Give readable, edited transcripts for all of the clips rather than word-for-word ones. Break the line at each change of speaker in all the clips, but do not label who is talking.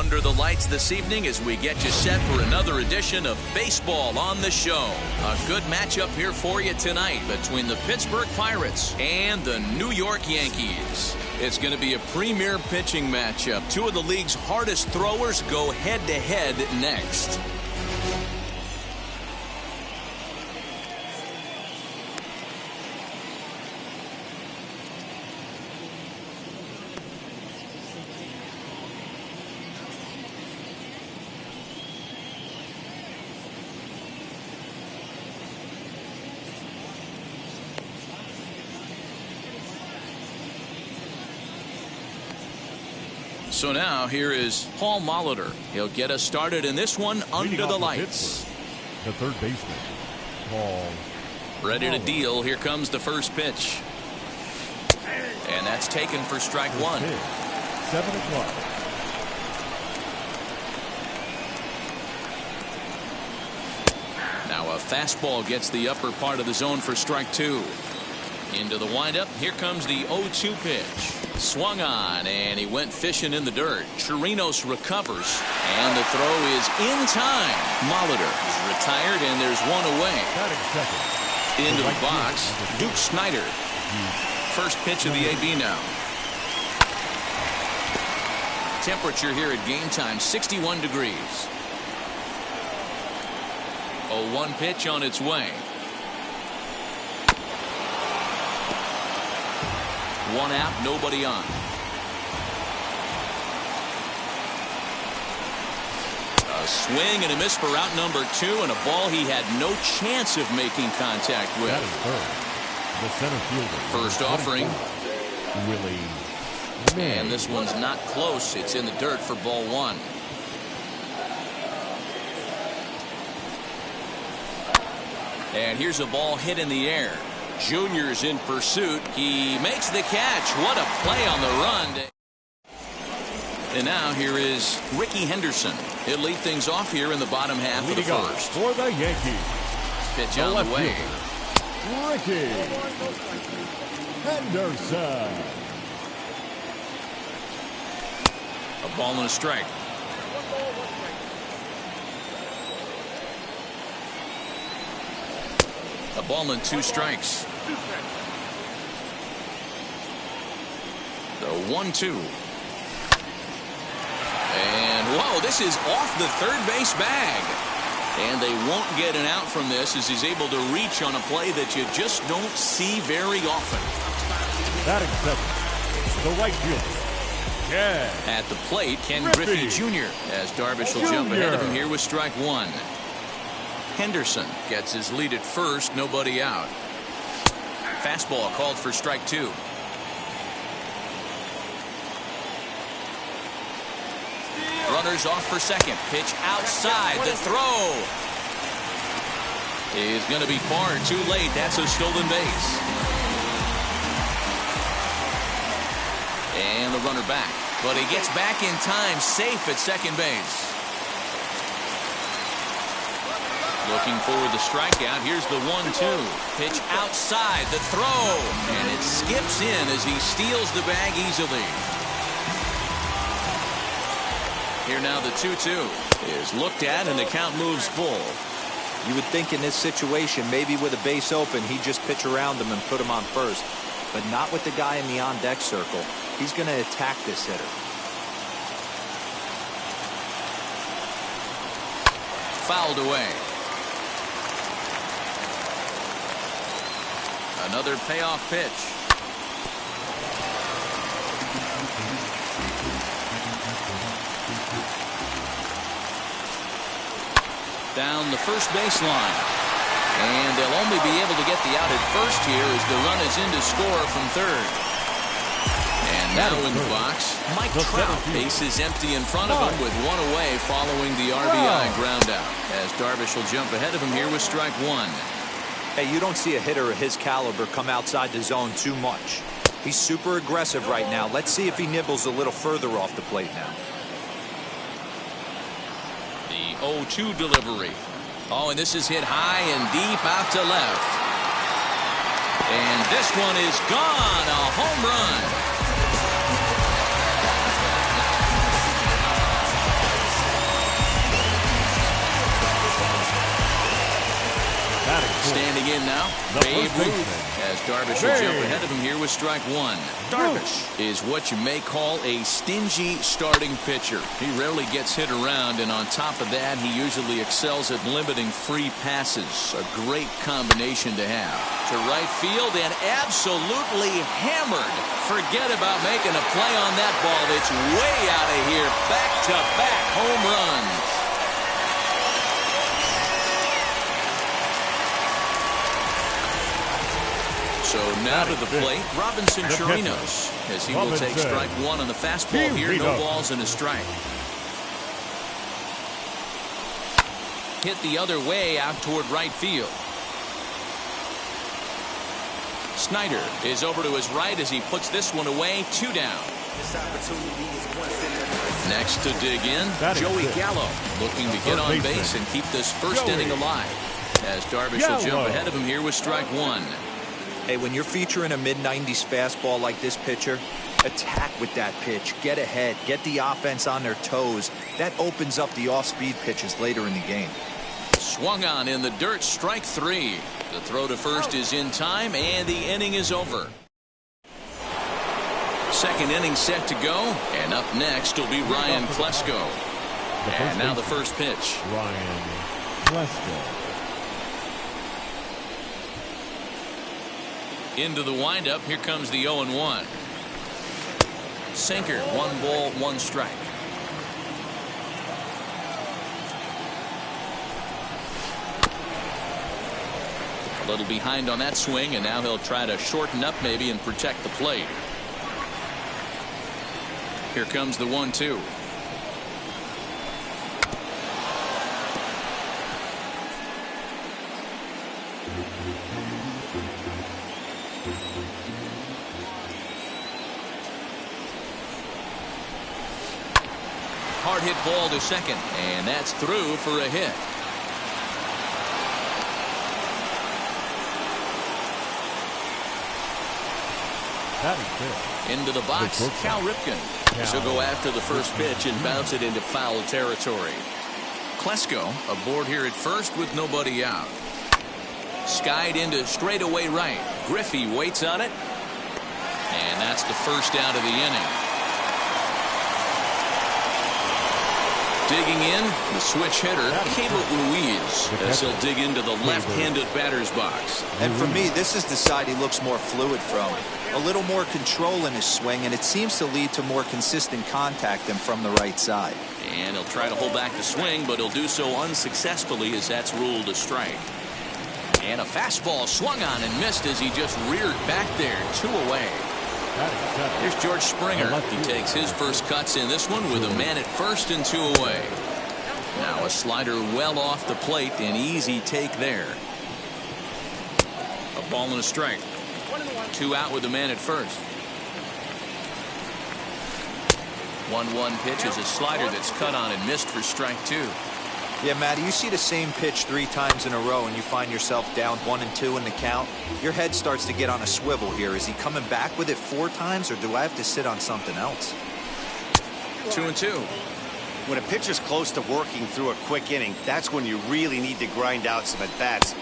under the lights this evening as we get you set for another edition of Baseball on the Show. A good matchup here for you tonight between the Pittsburgh Pirates and the New York Yankees. It's going to be a premier pitching matchup. Two of the league's hardest throwers go head-to-head next. So now here is Paul Molitor. He'll get us started in this one under the lights.
The third baseman, Paul.
Ready to deal. Here comes the first pitch. And that's taken for strike one.
7 o'clock.
Now a fastball gets the upper part of the zone for strike two. Into the windup. Here comes the 0-2 pitch. Swung on, and he went fishing in the dirt. Chirinos recovers, and the throw is in time. Molitor is retired, and there's one away. Into the box, Duke Snider. First pitch of the AB now. Temperature here at game time, 61 degrees. 0-1 pitch on its way. One out, nobody on. A swing and a miss for out number two, and a ball he had no chance of making contact with.
That is third. The center fielder.
First offering.
Willie.
And this one's not close. It's in the dirt for ball one. And here's a ball hit in the air. Junior's in pursuit. He makes the catch. What a play on the run. And now here is Ricky Henderson. He'll lead things off here in the bottom half of the first.
For the Yankees.
Pitch on the way.
Ricky Henderson.
A ball and a strike. A ball and 2 strikes. The 1-2. And whoa, this is off the third base bag. And they won't get an out from this as he's able to reach on a play that you just don't see very often.
Batting second, the right fielder. Yeah.
At the plate, Ken Griffey Jr. as Darvish will jump ahead of him here with strike one. Henderson gets his lead at first, nobody out. Fastball called for strike two. Runners off for second. Pitch outside. The throw is going to be far too late. That's a stolen base. And the runner back. But he gets back in time, safe at second base. Looking for the strikeout. Here's the 1-2. Pitch outside. The throw. And it skips in as he steals the bag easily. Here now the 2-2 is looked at and the count moves full.
You would think in this situation, maybe with a base open, he'd just pitch around him and put him on first. But not with the guy in the on-deck circle. He's going to attack this hitter.
Fouled away. Another payoff pitch. Down the first baseline. And they'll only be able to get the out at first here as the run is in to score from third. And now in the box, Mike Trout. Base is empty in front of him with one away following the RBI ground out. As Darvish will jump ahead of him here with strike one.
Hey, you don't see a hitter of his caliber come outside the zone too much. He's super aggressive right now. Let's see if he nibbles a little further off the plate now.
The 0-2 delivery. Oh, and this is hit high and deep out to left. And this one is gone. A home run. in now.
The
Babe
first
Ruth,
baseman.
as Darvish will jump ahead of him here with strike one. Darvish is what you may call a stingy starting pitcher. He rarely gets hit around, and on top of that, he usually excels at limiting free passes. A great combination to have. To right field and absolutely hammered. Forget about making a play on that ball. It's way out of here. Back-to-back home runs. So now to the plate, Robinson Chirinos, as he will take strike one on the fastball here. No balls and a strike. Hit the other way out toward right field. Snyder is over to his right as he puts this one away. 2 down. Next to dig in, Joey Gallo, looking to get on base and keep this first inning alive. As Darvish will jump ahead of him here with strike one.
Hey, when you're featuring a mid-90s fastball like this pitcher, attack with that pitch. Get ahead. Get the offense on their toes. That opens up the off-speed pitches later in the game.
Swung on in the dirt. Strike three. The throw to first is in time, and the inning is over. Second inning set to go, and up next will be Ryan Klesko. And now the first pitch.
Ryan Klesko.
Into the windup. Here comes the 0-1. Sinker. 1 ball, 1 strike. A little behind on that swing, and now he'll try to shorten up maybe and protect the plate. Here comes the 1-2. Hard hit ball to second, and that's through for a hit. Into the box, Cal Ripken. She'll go after the first pitch and bounce it into foul territory. Klesko aboard here at first with nobody out. Skied into straightaway right. Griffey waits on it, and that's the first out of the inning. Digging in, the switch hitter, Cable Ruiz, as he'll dig into the left-handed batter's box.
And for me, this is the side he looks more fluid from. A little more control in his swing, and it seems to lead to more consistent contact than from the right side.
And he'll try to hold back the swing, but he'll do so unsuccessfully as that's ruled a strike. And a fastball swung on and missed as he just reared back there. 2 away. Here's George Springer. He takes his first cuts in this one with a man at first and 2 away. Now a slider well off the plate. An easy take there. A ball and a strike. 2 out with the man at first. 1-1 pitch is a slider that's cut on and missed for strike 2.
Yeah, Matty, you see the same pitch 3 times in a row and you find yourself down 1-2 in the count. Your head starts to get on a swivel here. Is he coming back with it 4 times, or do I have to sit on something else?
2-2.
When a pitcher's close to working through a quick inning, that's when you really need to grind out some at-bats.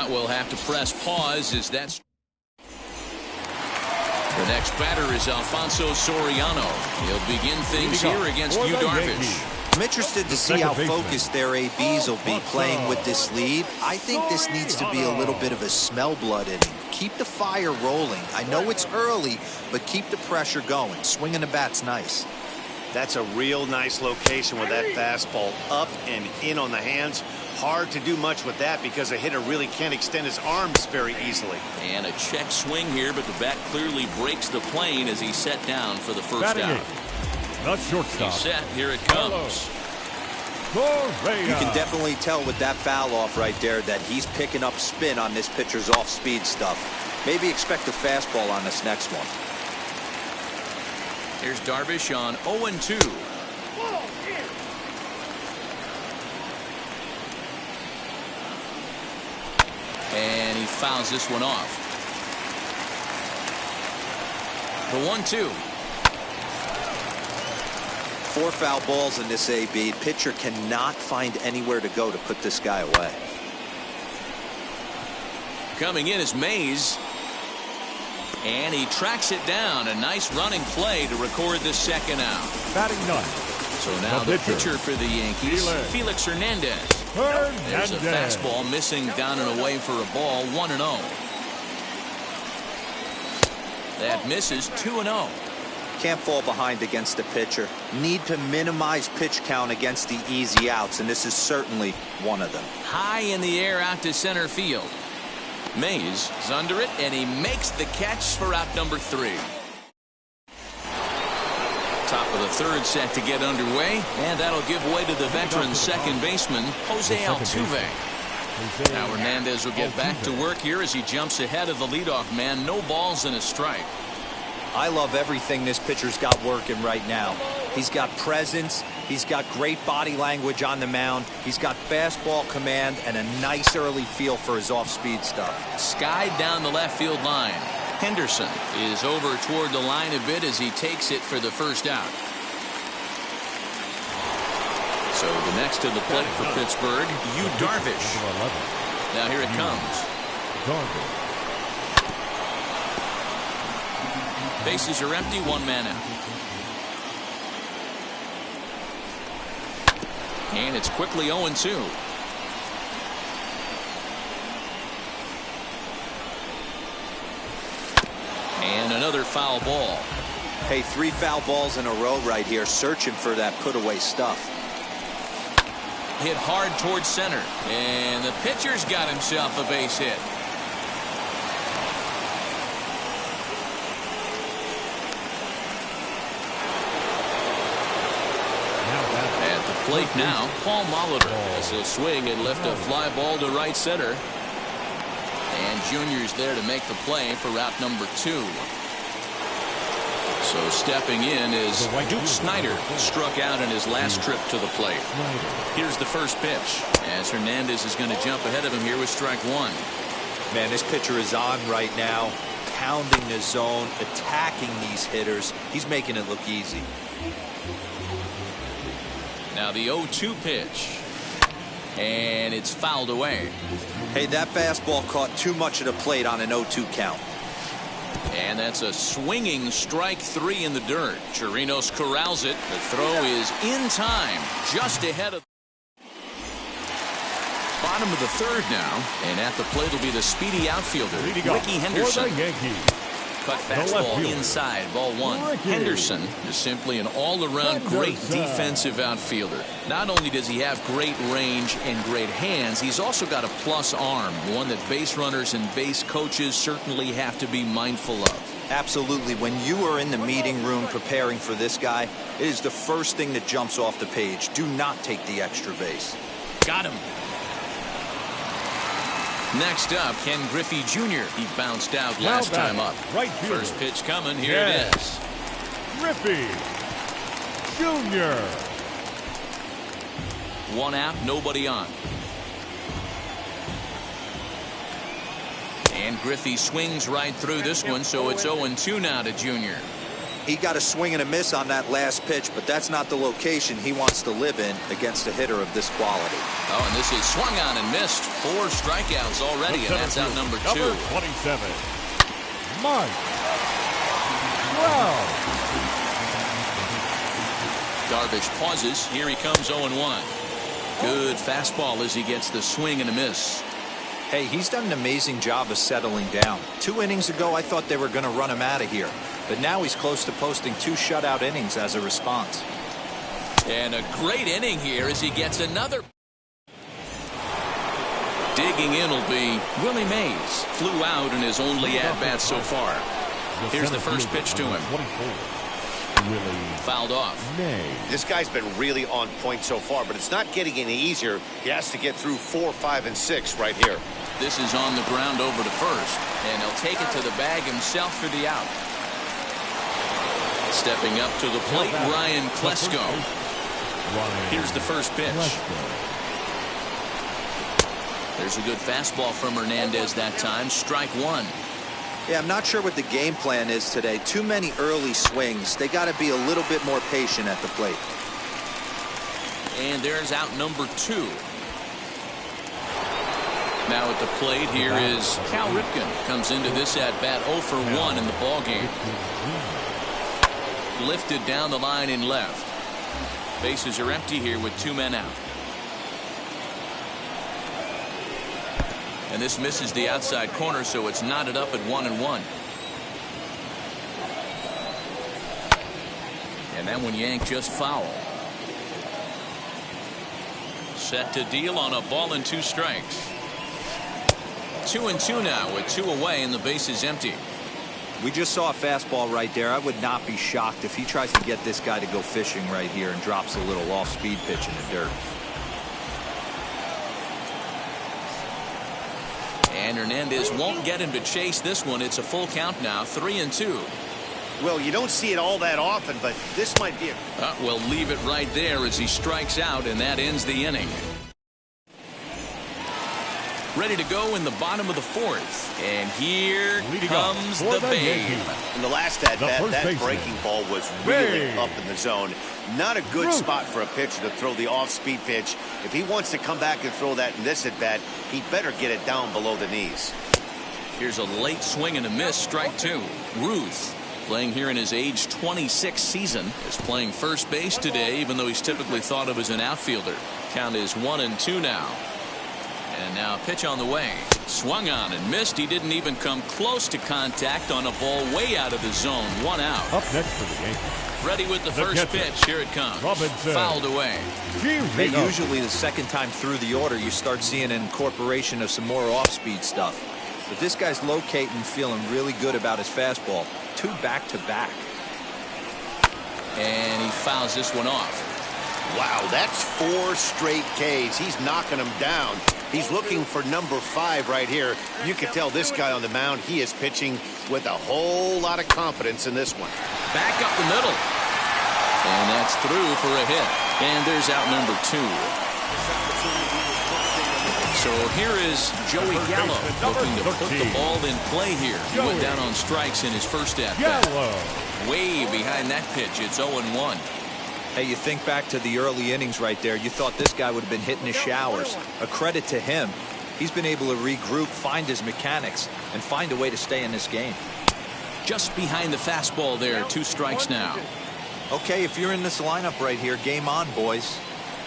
We'll have to press pause as that's... The next batter is Alfonso Soriano. He'll begin things here against Yu Darvish.
I'm interested to see how focused their ABs will be playing with this lead. I think this needs to be a little bit of a smell blood inning. Keep the fire rolling. I know it's early, but keep the pressure going. Swinging the bat's nice.
That's a real nice location with that fastball up and in on the hands. Hard to do much with that because a hitter really can't extend his arms very easily.
And a check swing here, but the bat clearly breaks the plane as he's set down for the first out.
The shortstop.
He's set. Here it comes.
You can definitely tell with that foul off right there that he's picking up spin on this pitcher's off-speed stuff. Maybe expect a fastball on this next one.
Here's Darvish on 0-2. And he fouls this one off. The 1-2.
4 foul balls in this AB. Pitcher cannot find anywhere to go to put this guy away.
Coming in is Mays. And he tracks it down. A nice running play to record the second out.
Batting ninth.
So now the pitcher for the Yankees, Felix Hernandez. There's a fastball missing down and away for a ball, 1-0. That misses, 2-0.
Can't fall behind against the pitcher. Need to minimize pitch count against the easy outs, and this is certainly one of them.
High in the air out to center field. Mays is under it, and he makes the catch for out number 3. Top of the third set to get underway, and that'll give way to the veteran second baseman, Jose Altuve. Now Hernandez will get back to work here as he jumps ahead of the leadoff man. No balls and a strike.
I love everything this pitcher's got working right now. He's got presence. He's got great body language on the mound. He's got fastball command and a nice early feel for his off-speed stuff.
Skied down the left field line. Henderson is over toward the line a bit as he takes it for the first out. So the next to the plate for Pittsburgh, Yu Darvish. Now here it comes. Bases are empty, 1 man out. And it's quickly 0-2. And another foul ball.
Hey, 3 foul balls in a row right here, searching for that put-away stuff.
Hit hard towards center, and the pitcher's got himself a base hit. At the plate now, Paul Molitor as he'll swing and lift a fly ball to right center. And Junior's there to make the play for route number 2. So stepping in is Duke Snider, struck out in his last trip to the plate. Here's the first pitch as Hernandez is going to jump ahead of him here with strike 1.
Man, this pitcher is on right now, pounding the zone, attacking these hitters. He's making it look easy.
Now the 0-2 pitch. And it's fouled away.
Hey, that fastball caught too much of the plate on an 0-2 count.
And that's a swinging strike 3 in the dirt. Chirinos corrals it. The throw is in time, just ahead of. Bottom of the third now, and at the plate will be the speedy outfielder, Ricky Henderson. Cut fastball inside, ball 1. Henderson is simply an all-around great defensive outfielder. Not only does he have great range and great hands, he's also got a plus arm, one that base runners and base coaches certainly have to be mindful of.
Absolutely. When you are in the meeting room preparing for this guy, it is the first thing that jumps off the page. Do not take the extra base.
Got him. Next up, Ken Griffey Jr. He bounced out last time up. First pitch coming. Here it is.
Griffey Jr.
1 out, nobody on. And Griffey swings right through this one, so it's 0-2 now to Jr.
He got a swing and a miss on that last pitch, but that's not the location he wants to live in against a hitter of this quality.
Oh, and this is swung on and missed. 4 strikeouts already, and that's out number 2.
Number 27, Mike Trout.
Darvish pauses. Here he comes, 0-1. Good fastball as he gets the swing and a miss.
Hey, he's done an amazing job of settling down. 2 innings ago, I thought they were going to run him out of here. But now he's close to posting 2 shutout innings as a response.
And a great inning here as he gets another. Digging in will be Willie Mays. Flew out in his only at-bat so far. Here's the first pitch to him. Fouled off.
This guy's been really on point so far, but it's not getting any easier. He has to get through 4, 5, and 6 right here.
This is on the ground over to first, and he'll take it to the bag himself for the out. Stepping up to the plate, Ryan Klesko. Here's the first pitch. There's a good fastball from Hernandez that time. Strike 1.
Yeah, I'm not sure what the game plan is today. Too many early swings. They got to be a little bit more patient at the plate.
And there's out number 2. Now at the plate here is Cal Ripken. Comes into this at bat 0 for 1 in the ball game. Lifted down the line in left. Bases are empty here with 2 men out. And this misses the outside corner, so it's knotted up at 1-1. And that one yanked just foul. Set to deal on a ball and 2 strikes. 2-2 now with 2 away and the base is empty.
We just saw a fastball right there. I would not be shocked if he tries to get this guy to go fishing right here and drops a little off-speed pitch in the dirt.
And Hernandez won't get him to chase this one. It's a full count now, 3-2.
Well, you don't see it all that often, but this might be a...
We'll leave it right there as he strikes out, and that ends the inning. Ready to go in the bottom of the 4th. And here comes the Babe.
In the last at-bat, that breaking ball was really up in the zone. Not a good spot for a pitcher to throw the off-speed pitch. If he wants to come back and throw that in this at-bat, he better get it down below the knees.
Here's a late swing and a miss, strike 2. Ruth, playing here in his age 26 season, is playing first base today, even though he's typically thought of as an outfielder. Count is 1-2 now. And now a pitch on the way. Swung on and missed. He didn't even come close to contact on a ball way out of the zone. 1 out.
Up next for the Yankees.
Ready with the first pitch. Here it comes.
Robinson.
Fouled away.
Hey, usually the second time through the order you start seeing an incorporation of some more off-speed stuff. But this guy's locating, feeling really good about his fastball. 2 back-to-back.
And he fouls this one off.
Wow, that's 4 straight Ks. He's knocking them down. He's looking for number 5 right here. You can tell this guy on the mound, he is pitching with a whole lot of confidence in this one.
Back up the middle. And that's through for a hit. And there's out number 2. So here is Joey Gallo looking to put the ball in play here. He went down on strikes in his first at-bat. Way behind that pitch. It's 0-1.
Hey, you think back to the early innings right there. You thought this guy would have been hitting his showers. A credit to him. He's been able to regroup, find his mechanics, and find a way to stay in this game.
Just behind the fastball there. 2 strikes now.
Okay, if you're in this lineup right here, game on, boys.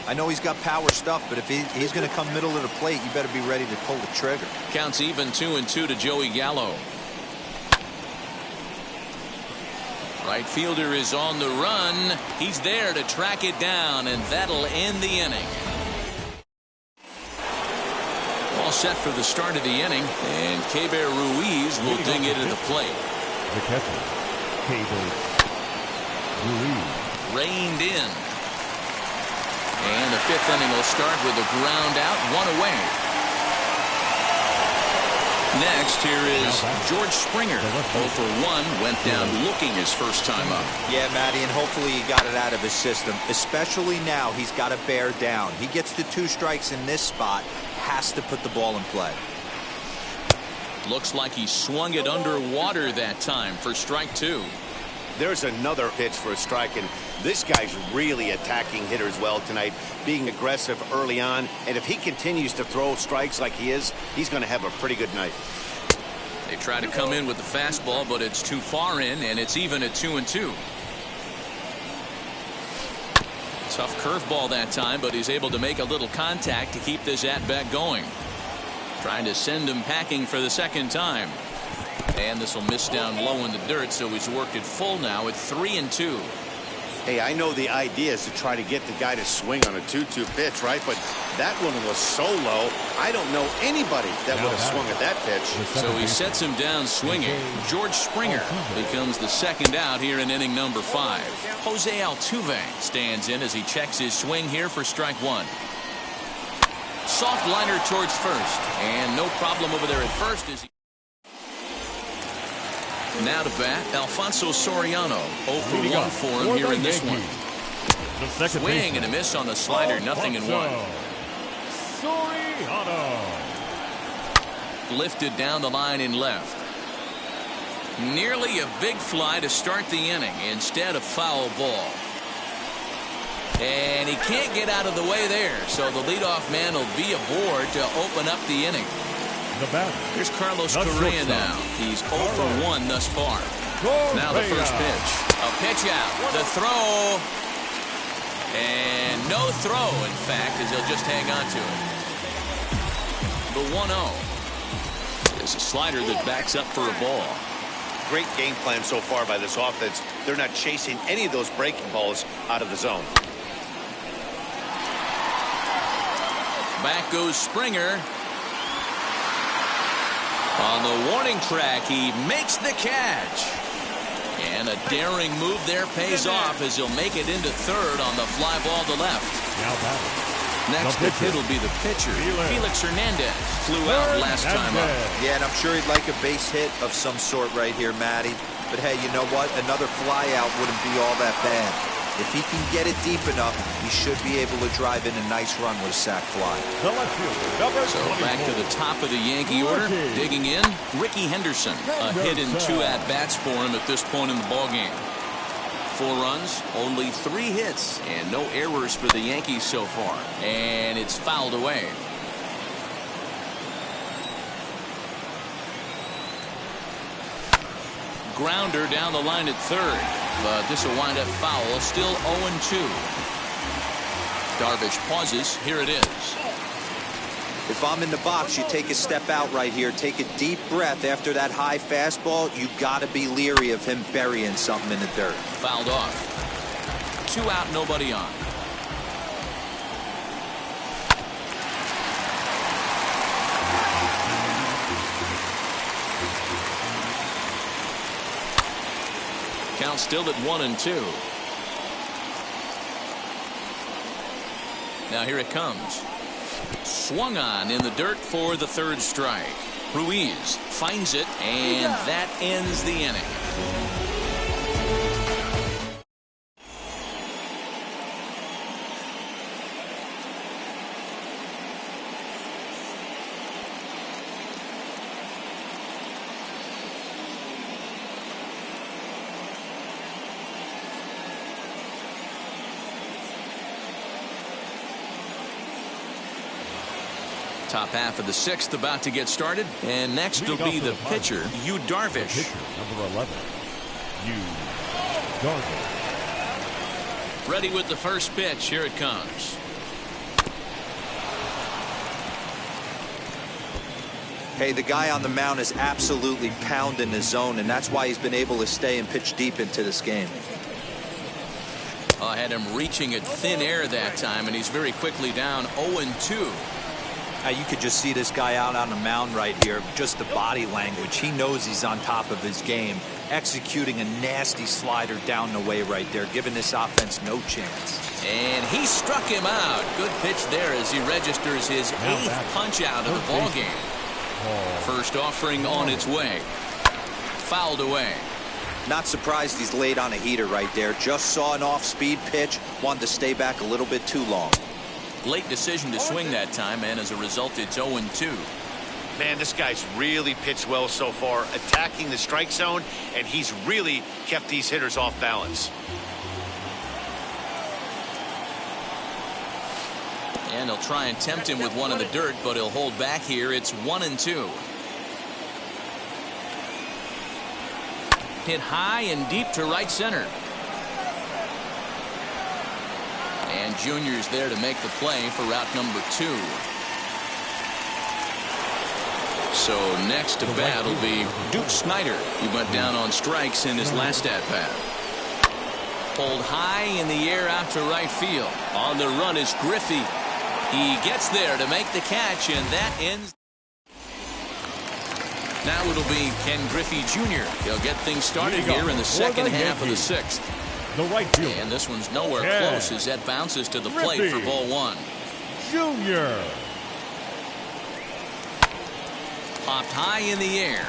I know he's got power stuff, but if he's going to come middle of the plate, you better be ready to pull the trigger.
Counts even 2-2 to Joey Gallo. Right fielder is on the run. He's there to track it down, and that'll end the inning. All set for the start of the inning, and Keber Ruiz will ding it at the plate.
The catcher, Keber Ruiz.
Reined in. And the 5th inning will start with a ground out, 1 away. Next, here is George Springer. 0 for 1, went down looking his first time up.
Yeah, Matty, and hopefully he got it out of his system. Especially now, he's got to bear down. He gets the 2 strikes in this spot, has to put the ball in play.
Looks like he swung it underwater that time for strike 2.
There's another pitch for a strike, and this guy's really attacking hitters well tonight, being aggressive early on, and if he continues to throw strikes like he is, he's going to have a pretty good night.
They try to come in with the fastball, but it's too far in, and it's even at 2-2. Tough curveball that time, but he's able to make a little contact to keep this at-bat going. Trying to send him packing for the second time. And this will miss down low in the dirt, so he's worked it full now at 3-2.
Hey, I know the idea is to try to get the guy to swing on a 2-2 pitch, right? But that one was so low, I don't know anybody that would have swung at that pitch.
So he sets him down swinging. George Springer becomes the second out here in inning number 5. Jose Altuve stands in as he checks his swing here for strike 1. Soft liner towards first, and no problem over there at first as he... Now to bat, Alfonso Soriano. 0 for 1 for him here in this one. Swing and a miss on the slider, 0-1.
Soriano.
Lifted down the line in left. Nearly a big fly to start the inning. Instead, a foul ball. And he can't get out of the way there, so the leadoff man will be aboard to open up the inning.
The batter.
Here's Carlos
The
Correa
shortstop.
now. He's 0 for 1 thus far. Now the first pitch. A pitch out. The throw. And no throw, in fact, as he'll just hang on to it. The 1-0. There's a slider that backs up for a ball.
Great game plan so far by this offense. They're not chasing any of those breaking balls out of the zone.
Back goes Springer. On the warning track, he makes the catch. And a daring move there pays off as he'll make it into third on the fly ball to left.
Now batting.
Next to hit will be the pitcher. Felix Hernandez flew out last time up.
Yeah, and I'm sure he'd like a base hit of some sort right here, Matty. But hey, you know what? Another fly out wouldn't be all that bad. If he can get it deep enough, he should be able to drive in a nice run with a sac fly.
So back to the top of the Yankee order. Digging in, Ricky Henderson. A hit and 2 at-bats for him at this point in the ballgame. 4 runs, only 3 hits, and no errors for the Yankees so far. And it's fouled away. Grounder down the line at third, but this will wind up foul. Still 0-2. Darvish pauses. Here it is.
If I'm in the box, you take a step out right here. Take a deep breath after that high fastball. You got to be leery of him burying something in the dirt.
Fouled off. 2 out, nobody on. Count still at 1-2. Now here it comes. Swung on in the dirt for the third strike. Ruiz finds it, and that ends the inning. Top half of the 6th about to get started, and next will be the pitcher, Yu Darvish.
Pitcher number 11, Yu Darvish.
Ready with the first pitch. Here it comes.
Hey, the guy on the mound is absolutely pounding his zone, and that's why he's been able to stay and pitch deep into this game.
I had him reaching at thin air that time, and he's very quickly down 0-2.
You could just see this guy out on the mound right here. Just the body language. He knows he's on top of his game. Executing a nasty slider down the way right there, giving this offense no chance.
And he struck him out. Good pitch there as he registers his 8th punch out of the ball game. First offering on its way. Fouled away.
Not surprised he's laid on a heater right there. Just saw an off-speed pitch. Wanted to stay back a little bit too long.
Late decision to swing that time, and as a result, it's 0-2.
Man, this guy's really pitched well so far, attacking the strike zone, and he's really kept these hitters off balance.
And he'll try and tempt him with one in the dirt, but he'll hold back here. It's 1-2. Hit high and deep to right center. And Junior's there to make the play for route number 2. So next to bat will be Duke Snider. He went down on strikes in his last at-bat. Pulled high in the air out to right field. On the run is Griffey. He gets there to make the catch, and that ends. Now it'll be Ken Griffey Jr. He'll get things started here in the second half of the 6th.
The right field.
And this one's nowhere close as that bounces to the plate for ball 1.
Junior.
Popped high in the air.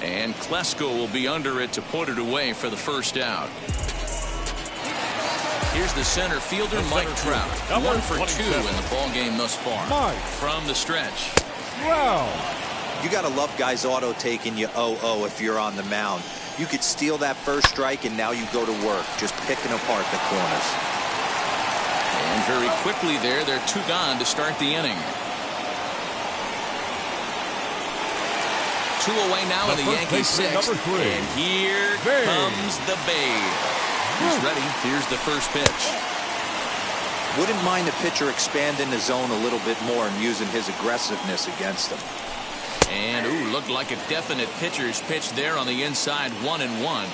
And Klesko will be under it to put it away for the first out. Here's the center fielder, Mike Trout. 1 for 2 in the ball game thus far. From the stretch.
Wow.
You got to love guys auto taking you 0-0 if you're on the mound. You could steal that first strike, and now you go to work, just picking apart the corners.
And very quickly there, they're 2 gone to start the inning. 2 away now in the Yankees 6th. And here comes the Babe. He's ready. Here's the first pitch.
Wouldn't mind the pitcher expanding the zone a little bit more and using his aggressiveness against him.
And ooh, looked like a definite pitcher's pitch there on the inside. 1-1.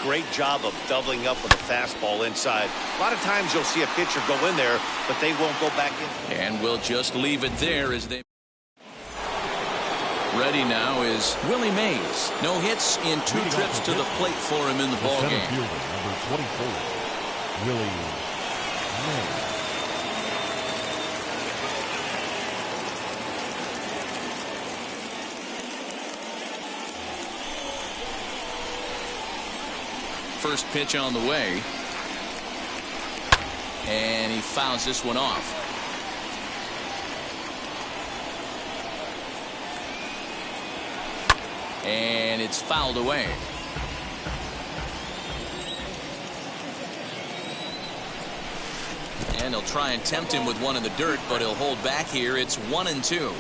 Great job of doubling up with a fastball inside. A lot of times you'll see a pitcher go in there, but they won't go back in.
And we'll just leave it there as they. Ready now is Willie Mays. No hits in 2 trips to the plate for him in the ball game.
Number 24, Willie Mays.
First pitch on the way. And he fouls this one off. And it's fouled away. And he'll try and tempt him with one in the dirt, but he'll hold back here. It's 1-2.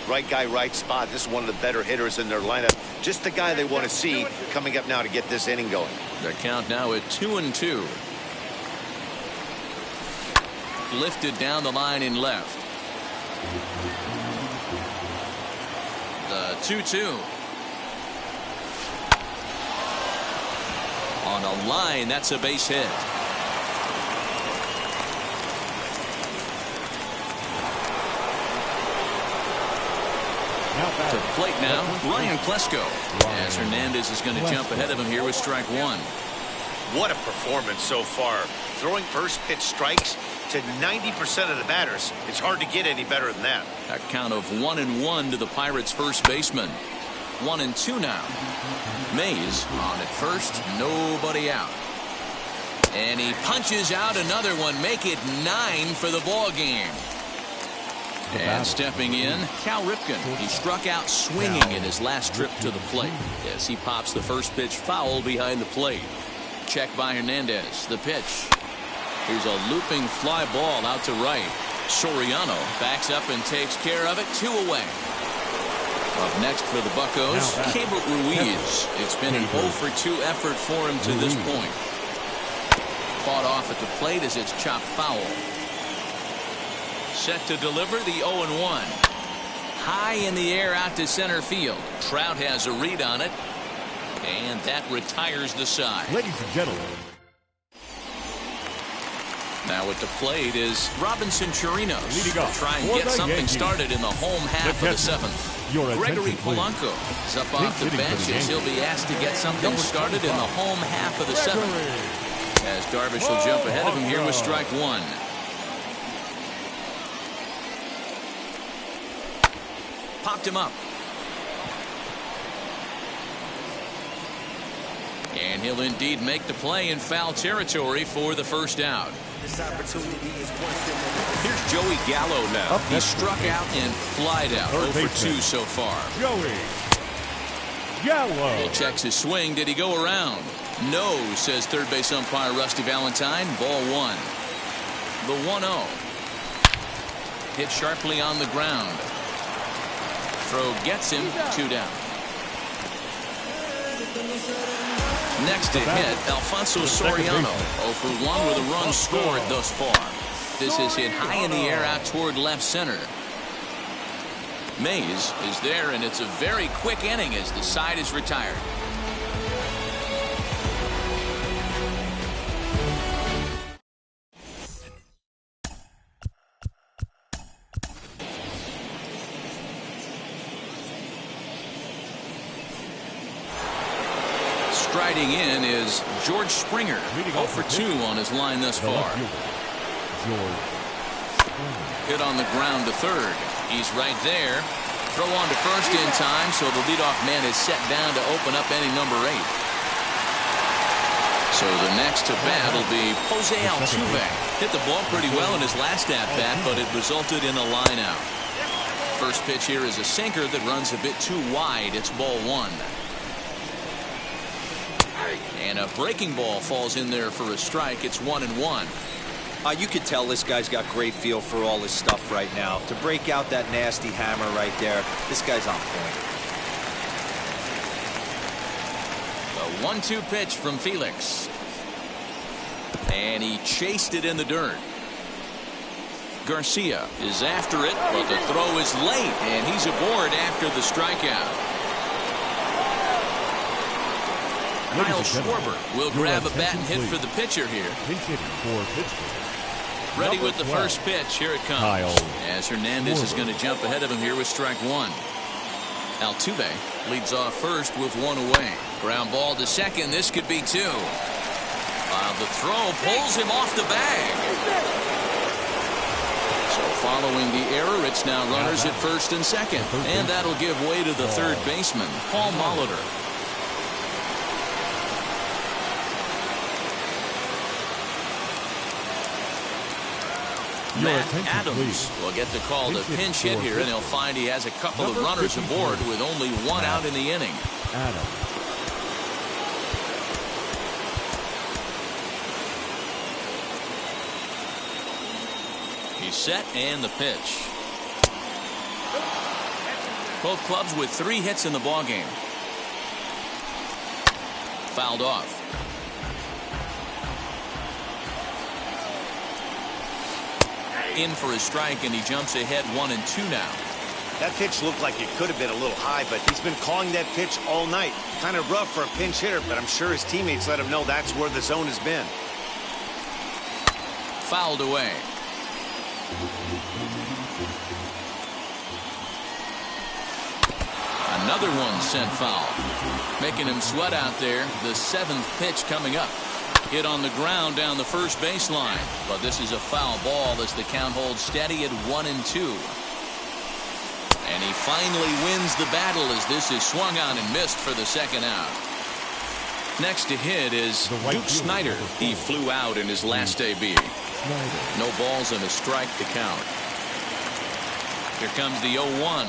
Right guy, right spot. This is one of the better hitters in their lineup. Just the guy they want to see coming up now to get this inning going.
The count now at 2-2. Lifted down the line in left. The 2-2. On a line, that's a base hit. To the plate now, Ryan Klesko. As Hernandez is going to jump ahead of him here with strike 1.
What a performance so far. Throwing first pitch strikes to 90% of the batters. It's hard to get any better than that.
A count of 1-1 to the Pirates' first baseman. 1-2 now. Mays on at first, nobody out. And he punches out another one, make it 9 for the ball game. And stepping in, Cal Ripken. He struck out swinging in his last trip to the plate as he pops the first pitch foul behind the plate. Check by Hernandez. The pitch. Here's a looping fly ball out to right. Soriano backs up and takes care of it. 2 away. Up next for the Buccos, Keibert Ruiz. It's been an 0-for-2 effort for him to this point. Fought off at the plate as it's chopped foul. Set to deliver the 0-1. High in the air out to center field. Trout has a read on it. And that retires the side.
Ladies and gentlemen.
Now at the plate is Robinson Chirinos. Try and get something
Yankees.
Started in the home half of the 7th. Gregory Polanco is up off the bench as he'll be asked to get something started in the home half of the 7th. As Darvish will jump ahead of him here with strike 1. Popped him up. And he'll indeed make the play in foul territory for the first out. Here's Joey Gallo now. He struck out and flied out. 0-for-2 so far.
Joey Gallo.
He checks his swing. Did he go around? No, says third base umpire Rusty Valentine. Ball 1. The 1-0. Hit sharply on the ground. Throw gets him. 2 down. Next to hit, Alfonso Soriano. 0-for-1 with a run scored thus far. This is hit high in the air out toward left center. Mays is there, and it's a very quick inning as the side is retired. Striding in is George Springer. 0-for-2 on his line thus far. Hit on the ground to third. He's right there. Throw on to first in time, so the leadoff man is set down to open up inning number 8. So the next to bat will be Jose Altuve. Hit the ball pretty well in his last at-bat, but it resulted in a line out. First pitch here is a sinker that runs a bit too wide. It's ball 1. And a breaking ball falls in there for a strike. It's 1-1.
You could tell this guy's got great feel for all his stuff right now. To break out that nasty hammer right there, this guy's on point.
The 1-2 pitch from Felix. And he chased it in the dirt. Garcia is after it, but the throw is late, and he's aboard after the strikeout. Kyle Schwarber will grab a bat and hit for the pitcher here. Ready with the first pitch. Here it comes. As Hernandez is going to jump ahead of him here with strike one. Altuve leads off first with one away. Ground ball to second. This could be two. The throw pulls him off the bag. So following the error, it's now runners at first and second. And that'll give way to the third baseman, Paul Molitor. Matt Adams will get the call to pinch hit here, and he'll find he has a couple of runners aboard with only one out in the inning. He's set, and the pitch. Both clubs with 3 hits in the ballgame. Fouled off. In for a strike, and he jumps ahead 1-2 now.
That pitch looked like it could have been a little high, but he's been calling that pitch all night. Kind of rough for a pinch hitter, but I'm sure his teammates let him know that's where the zone has been.
Fouled away. Another one sent foul. Making him sweat out there. The 7th pitch coming up. Hit on the ground down the first baseline. But this is a foul ball as the count holds steady at 1-2. And he finally wins the battle as this is swung on and missed for the second out. Next to hit is Duke Snider. He flew out in his last AB. No balls and a strike to count. Here comes the 0-1.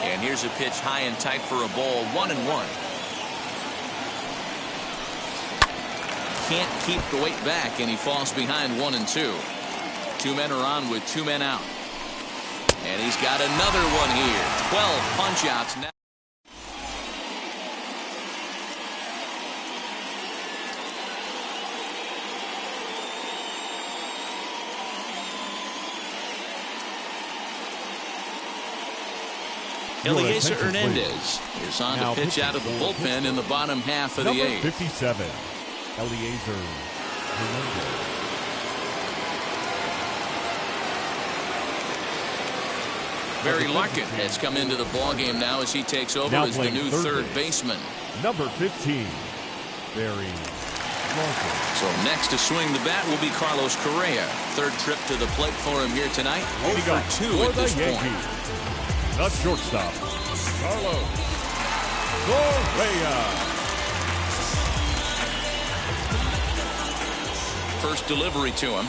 And here's a pitch high and tight for a ball, 1-1. Can't keep the weight back, and he falls behind 1-2. 2 men are on with 2 men out. And he's got another one here. 12 punch outs now. Eliezer Hernandez is on to pitch out of the bullpen in the bottom half of the 8th.
57, Eliezer Hernandez.
Barry Larkin has come into the ballgame now as he takes over as the new third baseman.
Number 15, Barry Larkin.
So next to swing the bat will be Carlos Correa. Third trip to the plate for him here tonight. 0-for-2 at this point.
The shortstop, Carlos Correa.
First delivery to him.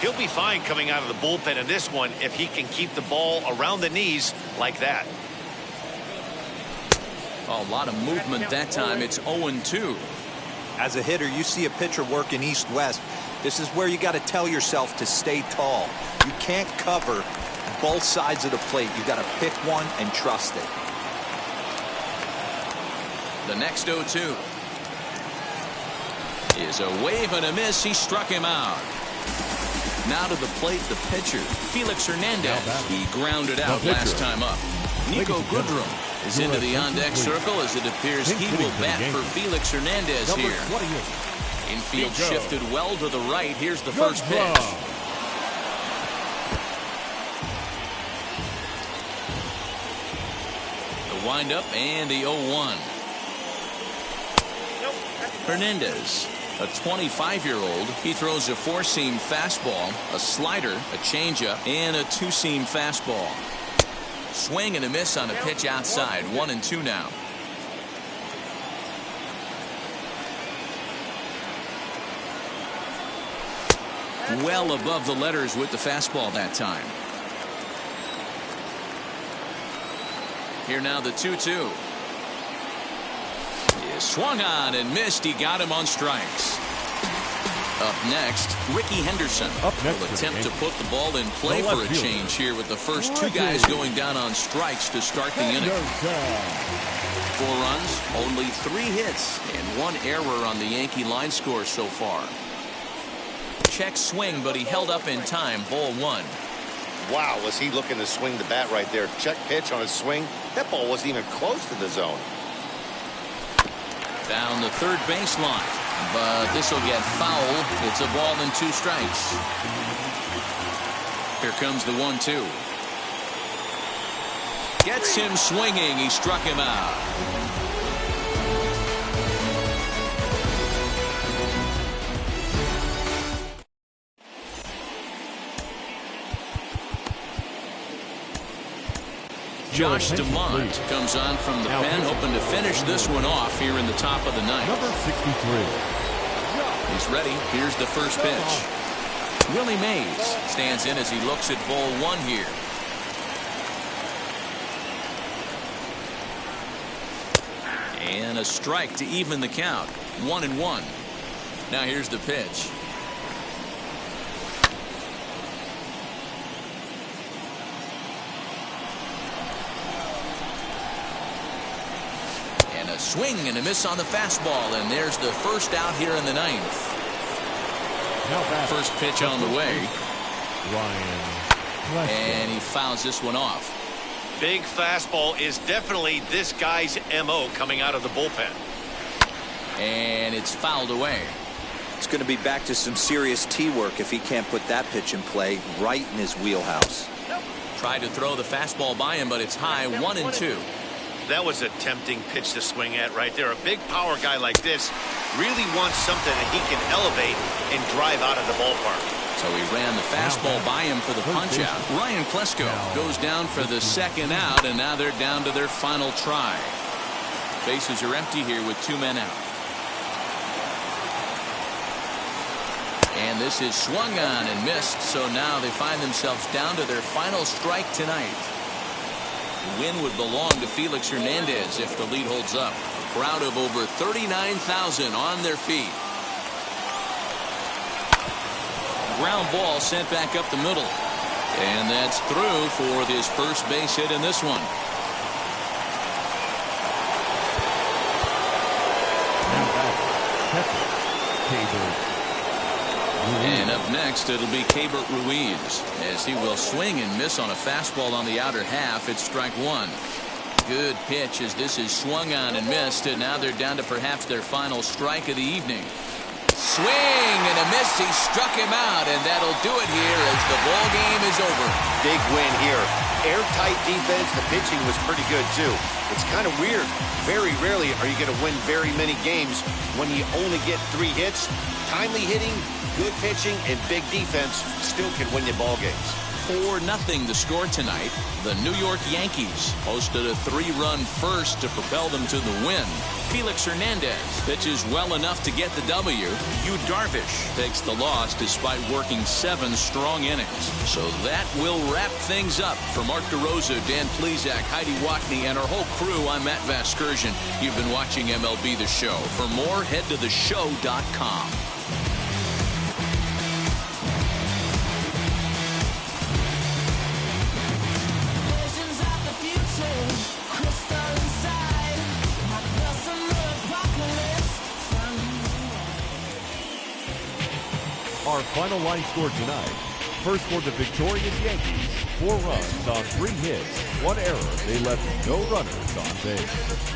He'll be fine coming out of the bullpen in this one if he can keep the ball around the knees like that.
A lot of movement that time. It's 0-2.
As a hitter, you see a pitcher working east-west. This is where you got to tell yourself to stay tall. You can't cover both sides of the plate. You got to pick one and trust it.
The next 0-2 is a wave and a miss. He struck him out. Now to the plate, the pitcher, Felix Hernandez. He grounded out last time up. Nico Goodrum is into the on-deck circle as it appears he will bat for Felix Hernandez here. Infield shifted well to the right. Here's the first pitch. The windup and the 0-1. Hernandez, a 25-year-old, he throws a 4-seam fastball, a slider, a changeup, and a 2-seam fastball. Swing and a miss on a pitch outside. 1-2 now. Well above the letters with the fastball that time. Here now the 2-2. Swung on and missed. He got him on strikes. Up next, Ricky Henderson will attempt to put the ball in play for a change here with the first two guys going down on strikes to start the inning. 4 runs, only 3 hits, and 1 error on the Yankee line score so far. Check swing, but he held up in time. Ball 1.
Wow, was he looking to swing the bat right there. Check pitch on his swing. That ball wasn't even close to the zone.
Down the third baseline, but this will get foul. It's a ball and 2 strikes. Here comes the 1-2. Gets him swinging. He struck him out. Josh DeMont comes on from the pen, hoping to finish this one off here in the top of the ninth.
Number 63.
He's ready. Here's the first pitch. Willie Mays stands in as he looks at ball 1 here. And a strike to even the count. 1-1. Now here's the pitch. And a swing and a miss on the fastball, and there's the first out here in the 9th. First pitch on the way. And he fouls this one off.
Big fastball is definitely this guy's MO coming out of the bullpen.
And it's fouled away.
It's going to be back to some serious tee work if he can't put that pitch in play right in his wheelhouse.
Tried to throw the fastball by him, but it's high. 1-2.
That was a tempting pitch to swing at right there. A big power guy like this really wants something that he can elevate and drive out of the ballpark.
So he ran the fastball by him for the punch out. Ryan Klesko goes down for the second out, and now they're down to their final try. Bases are empty here with 2 men out. And this is swung on and missed, so now they find themselves down to their final strike tonight. The win would belong to Felix Hernandez if the lead holds up. A crowd of over 39,000 on their feet. Ground ball sent back up the middle. And that's through for this first base hit in this one. And up next, it'll be Keibert Ruiz as he will swing and miss on a fastball on the outer half. It's strike 1. Good pitch as this is swung on and missed, and now they're down to perhaps their final strike of the evening. Swing and a miss. He struck him out, and that'll do it here as the ball game is over.
Big win here. Airtight defense. The pitching was pretty good too. It's kind of weird. Very rarely are you going to win very many games when you only get 3 hits. Timely hitting, good pitching, and big defense still can win you ball games.
4-0 the score tonight. The New York Yankees posted a 3-run first to propel them to the win. Felix Hernandez pitches well enough to get the W. Yu Darvish takes the loss despite working 7 strong innings. So that will wrap things up. For Mark DeRosa, Dan Plesac, Heidi Watney, and our whole crew, I'm Matt Vasgersian. You've been watching MLB The Show. For more, head to theshow.com.
Our final line score tonight. First for the victorious Yankees, 4 runs on 3 hits, 1 error. They left no runners on base.